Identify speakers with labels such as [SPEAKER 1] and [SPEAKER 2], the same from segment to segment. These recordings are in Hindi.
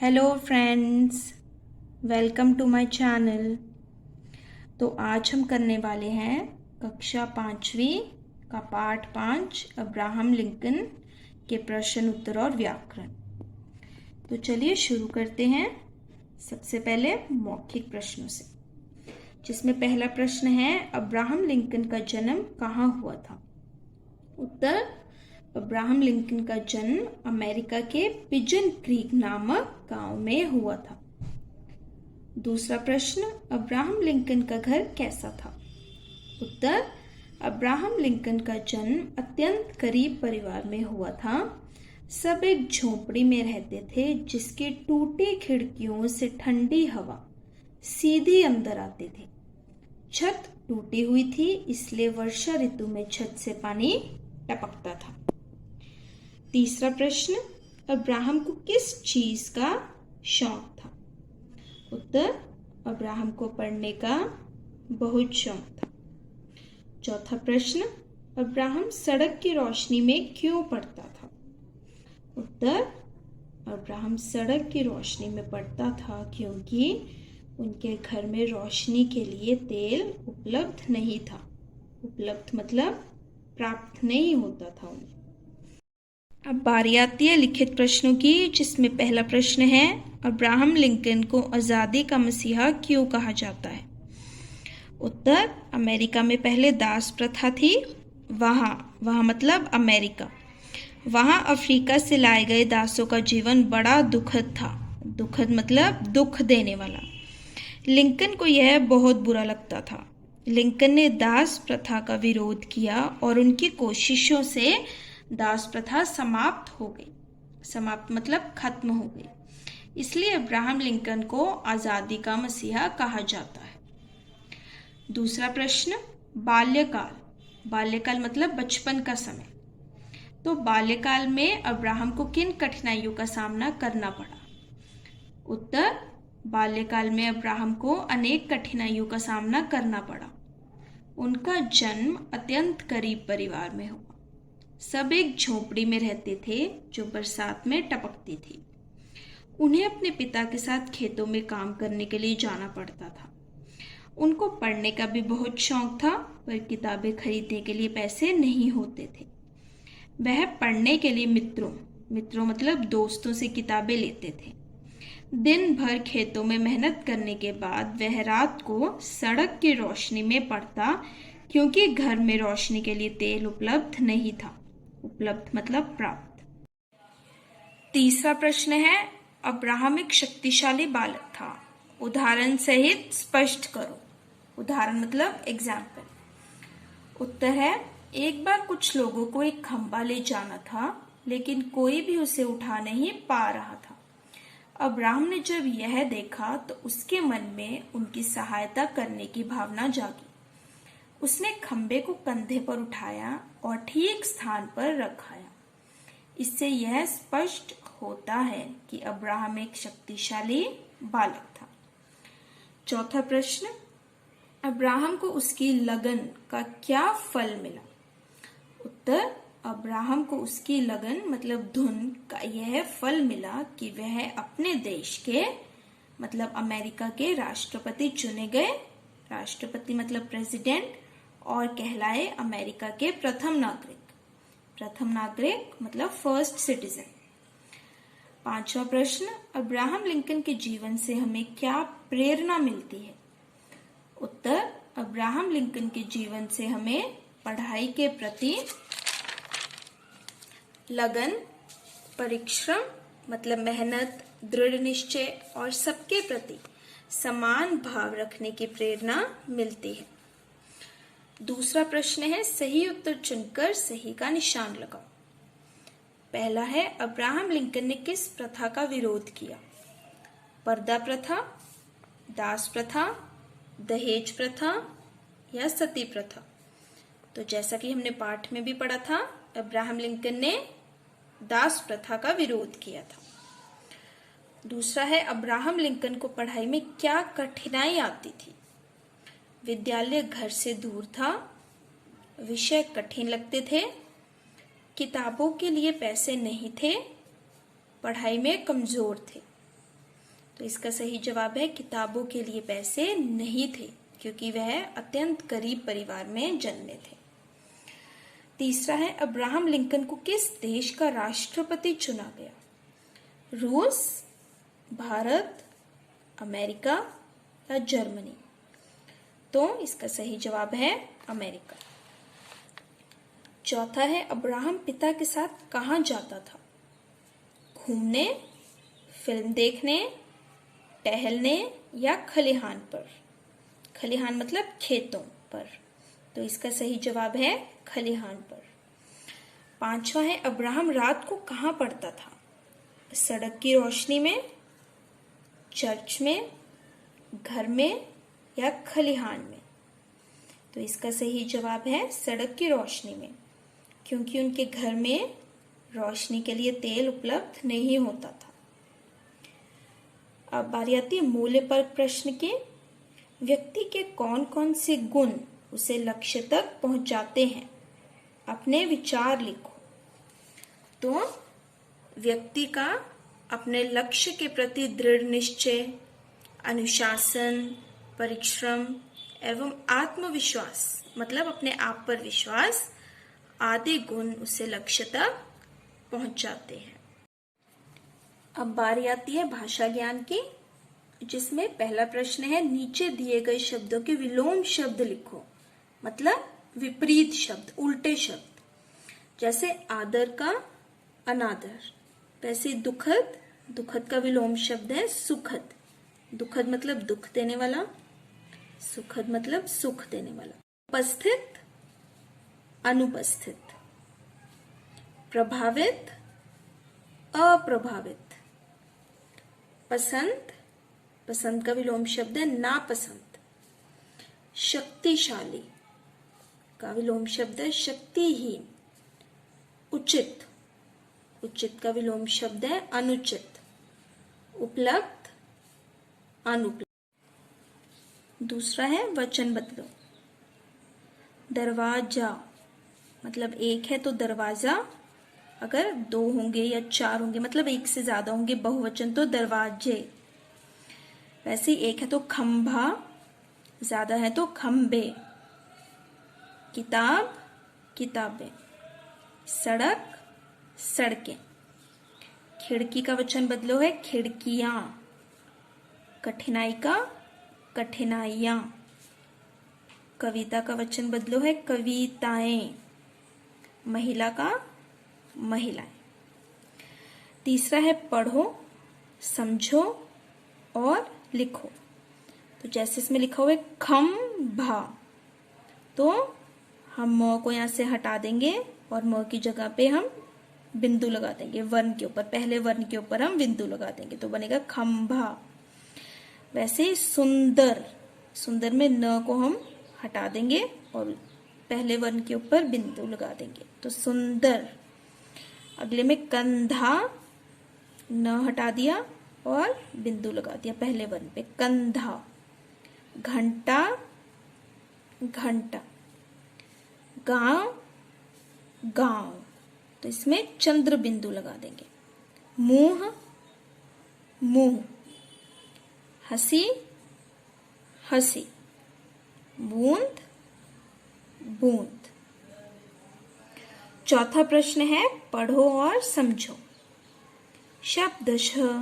[SPEAKER 1] Hello friends, welcome to my channel. तो आज हम करने वाले हैं कक्षा 5वीं का पाठ 5 अब्राहम लिंकन के प्रश्न उत्तर और व्याकरण। तो चलिए शुरू करते हैं। सबसे पहले मौखिक प्रश्नों से, जिसमें पहला प्रश्न है अब्राहम लिंकन का जन्म कहाँ हुआ था। उत्तर, अब्राहम लिंकन का जन्म अमेरिका के पिजन क्रीक नामक गांव में हुआ था। दूसरा प्रश्न, अब्राहम लिंकन का घर कैसा था। उत्तर, अब्राहम लिंकन का जन्म अत्यंत गरीब परिवार में हुआ था। सब एक झोपड़ी में रहते थे जिसकी टूटी खिड़कियों से ठंडी हवा सीधी अंदर आती थी। छत टूटी हुई थी, इसलिए वर्षा ऋतु में छत से पानी टपकता था। तीसरा प्रश्न, अब्राहम को किस चीज का शौक था। उत्तर, अब्राहम को पढ़ने का बहुत शौक था। चौथा प्रश्न, अब्राहम सड़क की रोशनी में क्यों पढ़ता था। उत्तर, अब्राहम सड़क की रोशनी में पढ़ता था क्योंकि उनके घर में रोशनी के लिए तेल उपलब्ध नहीं था। उपलब्ध मतलब प्राप्त नहीं होता था उन्हें। अब बारी आती है लिखित प्रश्नों की, जिसमें पहला प्रश्न है अब्राहम लिंकन को आज़ादी का मसीहा क्यों कहा जाता है। उत्तर, अमेरिका में पहले दास प्रथा थी। वहाँ मतलब अमेरिका। वहाँ अफ्रीका से लाए गए दासों का जीवन बड़ा दुखद था। दुखद मतलब दुख देने वाला। लिंकन को यह बहुत बुरा लगता था। लिंकन ने दास प्रथा का विरोध किया और उनकी कोशिशों से दास प्रथा समाप्त हो गई। समाप्त मतलब खत्म हो गई। इसलिए अब्राहम लिंकन को आज़ादी का मसीहा कहा जाता है। दूसरा प्रश्न, बाल्यकाल। बाल्यकाल मतलब बचपन का समय। तो बाल्यकाल में अब्राहम को किन कठिनाइयों का सामना करना पड़ा। उत्तर, बाल्यकाल में अब्राहम को अनेक कठिनाइयों का सामना करना पड़ा। उनका जन्म अत्यंत गरीब परिवार में हुआ। सब एक झोपड़ी में रहते थे जो बरसात में टपकती थी। उन्हें अपने पिता के साथ खेतों में काम करने के लिए जाना पड़ता था। उनको पढ़ने का भी बहुत शौक था, पर किताबें खरीदने के लिए पैसे नहीं होते थे। वह पढ़ने के लिए मित्रों मतलब दोस्तों से किताबें लेते थे। दिन भर खेतों में मेहनत करने के बाद वह रात को सड़क की रोशनी में पढ़ता, क्योंकि घर में रोशनी के लिए तेल उपलब्ध नहीं था। उपलब्ध मतलब प्राप्त। तीसरा प्रश्न है अब्राहम एक शक्तिशाली बालक था। उदाहरण सहित स्पष्ट करो। उदाहरण मतलब एग्जाम्पल। उत्तर है, एक बार कुछ लोगों को एक खंबा ले जाना था, लेकिन कोई भी उसे उठा नहीं पा रहा था। अब्राहम ने जब यह देखा तो उसके मन में उनकी सहायता करने की भावना जागी। उसने खंबे को कंधे पर उठाया और ठीक स्थान पर रखाया। इससे यह स्पष्ट होता है कि अब्राहम एक शक्तिशाली बालक था। चौथा प्रश्न, अब्राहम को उसकी लगन का क्या फल मिला। उत्तर, अब्राहम को उसकी लगन मतलब धुन का यह फल मिला कि वह अपने देश के मतलब अमेरिका के राष्ट्रपति चुने गए। राष्ट्रपति मतलब प्रेसिडेंट, और कहलाए अमेरिका के प्रथम नागरिक। प्रथम नागरिक मतलब फर्स्ट सिटीजन। पांचवा प्रश्न, अब्राहम लिंकन के जीवन से हमें क्या प्रेरणा मिलती है। उत्तर, अब्राहम लिंकन के जीवन से हमें पढ़ाई के प्रति लगन, परिश्रम मतलब मेहनत, दृढ़ निश्चय और सबके प्रति समान भाव रखने की प्रेरणा मिलती है। दूसरा प्रश्न है सही उत्तर चुनकर सही का निशान लगाओ। पहला है अब्राहम लिंकन ने किस प्रथा का विरोध किया। पर्दा प्रथा, दास प्रथा, दहेज प्रथा या सती प्रथा। तो जैसा कि हमने पाठ में भी पढ़ा था, अब्राहम लिंकन ने दास प्रथा का विरोध किया था। दूसरा है अब्राहम लिंकन को पढ़ाई में क्या कठिनाई आती थी। विद्यालय घर से दूर था, विषय कठिन लगते थे, किताबों के लिए पैसे नहीं थे, पढ़ाई में कमजोर थे। तो इसका सही जवाब है किताबों के लिए पैसे नहीं थे, क्योंकि वह अत्यंत गरीब परिवार में जन्मे थे। तीसरा है, अब्राहम लिंकन को किस देश का राष्ट्रपति चुना गया? रूस, भारत, अमेरिका या जर्मनी? तो इसका सही जवाब है अमेरिका। चौथा है, अब्राहम पिता के साथ कहाँ जाता था? घूमने, फिल्म देखने, टहलने या खलिहान पर? खलिहान मतलब खेतों पर। तो इसका सही जवाब है खलिहान पर। पांचवा है, अब्राहम रात को कहाँ पढ़ता था? सड़क की रोशनी में, चर्च में, घर में या खलिहान में? तो इसका सही जवाब है सड़क की रोशनी में, क्योंकि उनके घर में रोशनी के लिए तेल उपलब्ध नहीं होता था। अब बारी आती है मूल्य पर प्रश्न की। व्यक्ति के कौन कौन से गुण उसे लक्ष्य तक पहुंचाते हैं? अपने विचार लिखो। तो व्यक्ति का अपने लक्ष्य के प्रति दृढ़ निश्चय, अनुशासन, परिश्रम एवं आत्मविश्वास मतलब अपने आप पर विश्वास आदि गुण उसे लक्ष्य तक पहुंचाते हैं। अब बारी आती है भाषा ज्ञान की, जिसमें पहला प्रश्न है, नीचे दिए गए शब्दों के विलोम शब्द लिखो, मतलब विपरीत शब्द, उल्टे शब्द। जैसे आदर का अनादर, वैसे दुखद, दुखद का विलोम शब्द है सुखद। दुखद मतलब दुख देने वाला, सुखद मतलब सुख देने वाला। उपस्थित, अनुपस्थित। प्रभावित, अप्रभावित। पसंद, पसंद का विलोम शब्द है नापसंद। शक्तिशाली का विलोम शब्द है शक्तिहीन। उचित, उचित का विलोम शब्द है अनुचित। उपलब्ध, अनुपलब्ध। दूसरा है वचन बदलो। दरवाजा मतलब एक है तो दरवाजा, अगर दो होंगे या चार होंगे मतलब एक से ज्यादा होंगे बहुवचन तो दरवाजे। वैसे एक है तो खंभा, ज्यादा है तो खंबे। किताब, किताबें। सड़क, सड़कें। खिड़की का वचन बदलो है खिड़कियां। कठिनाई का कठिनाइयां। कविता का वचन बदलो है कविताएं। महिला का महिलाएं। तीसरा है पढ़ो, समझो और लिखो। तो जैसे इसमें लिखा हुआ है खंभा, तो हम म को यहां से हटा देंगे और म की जगह पे हम बिंदु लगा देंगे वर्ण के ऊपर, पहले वर्ण के ऊपर हम बिंदु लगा देंगे तो बनेगा खंभा। वैसे सुंदर, सुंदर में न को हम हटा देंगे और पहले वर्ण के ऊपर बिंदु लगा देंगे तो सुंदर। अगले में कंधा, न हटा दिया और बिंदु लगा दिया पहले वर्ण पे, कंधा। घंटा, घंटा। गांव, गांव, तो इसमें चंद्र बिंदु लगा देंगे। मुंह, मुंह। हंसी, हंसी। बूंद, बूंद। चौथा प्रश्न है पढ़ो और समझो। शब्दशः,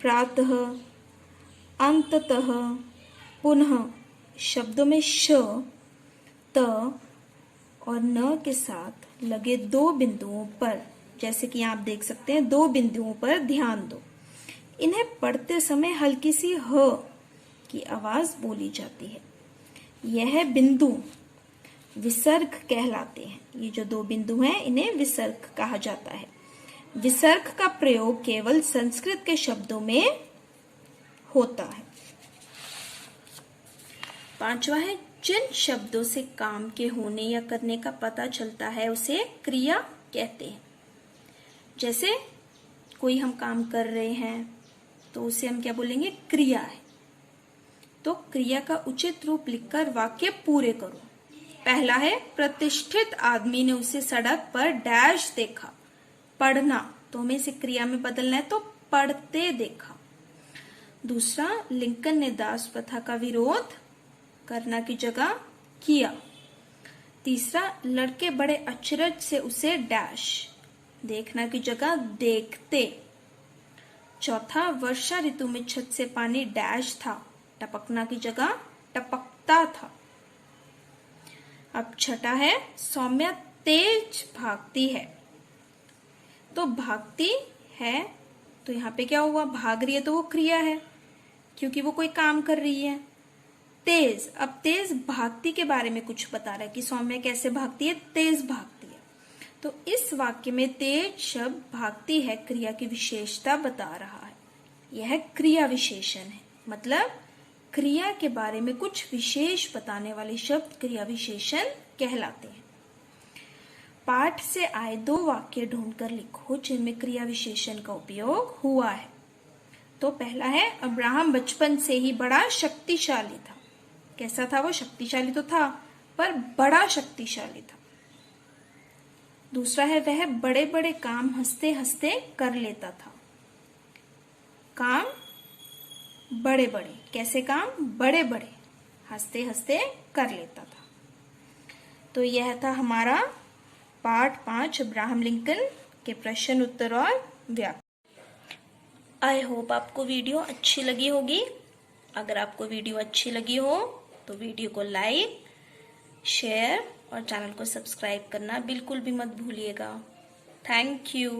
[SPEAKER 1] प्रातः, अंततः, पुनः शब्दों में श, त और न के साथ लगे दो बिंदुओं पर, जैसे कि आप देख सकते हैं, दो बिंदुओं पर ध्यान दो। इन्हें पढ़ते समय हल्की सी ह की आवाज बोली जाती है। यह बिंदु विसर्ग कहलाते हैं। ये जो दो बिंदु हैं इन्हें विसर्ग कहा जाता है। विसर्ग का प्रयोग केवल संस्कृत के शब्दों में होता है। पांचवा है जिन शब्दों से काम के होने या करने का पता चलता है उसे क्रिया कहते हैं। जैसे कोई हम काम कर रहे हैं तो उसे हम क्या बोलेंगे, क्रिया है। तो क्रिया का उचित रूप लिखकर वाक्य पूरे करो। पहला है प्रतिष्ठित आदमी ने उसे सड़क पर डैश देखा। पढ़ना, तो हमें इसे क्रिया में बदलना है तो पढ़ते देखा। दूसरा, लिंकन ने दास प्रथा का विरोध करना की जगह किया। तीसरा, लड़के बड़े अचरज से उसे डैश देखना की जगह देखते। चौथा, वर्षा ऋतु में छत से पानी डैश था, टपकना की जगह टपकता था। अब छठा है, सौम्या तेज भागती है। तो भागती है, तो यहाँ पे क्या हुआ, भाग रही है तो वो क्रिया है क्योंकि वो कोई काम कर रही है। तेज, अब तेज भागती के बारे में कुछ बता रहा है कि सौम्या कैसे भागती है, तेज भागती है। तो इस वाक्य में तेज शब्द भागती है क्रिया की विशेषता बता रहा है। यह क्रिया विशेषण है, मतलब क्रिया के बारे में कुछ विशेष बताने वाले शब्द क्रिया विशेषण कहलाते हैं। पाठ से आए 2 वाक्य ढूंढकर लिखो जिनमें क्रिया विशेषण का उपयोग हुआ है। तो पहला है, अब्राहम बचपन से ही बड़ा शक्तिशाली था। कैसा था वो, शक्तिशाली तो था पर बड़ा शक्तिशाली था। दूसरा है, वह बड़े बड़े काम हंसते हंसते कर लेता था। काम बड़े बड़े, कैसे काम, बड़े बड़े हंसते हंसते कर लेता था। तो यह था हमारा पाठ 5 अब्राहम लिंकन के प्रश्न उत्तर और व्याख्या। आई होप आपको वीडियो अच्छी लगी होगी। अगर आपको वीडियो अच्छी लगी हो तो वीडियो को लाइक, शेयर और चैनल को सब्सक्राइब करना बिल्कुल भी मत भूलिएगा। Thank you.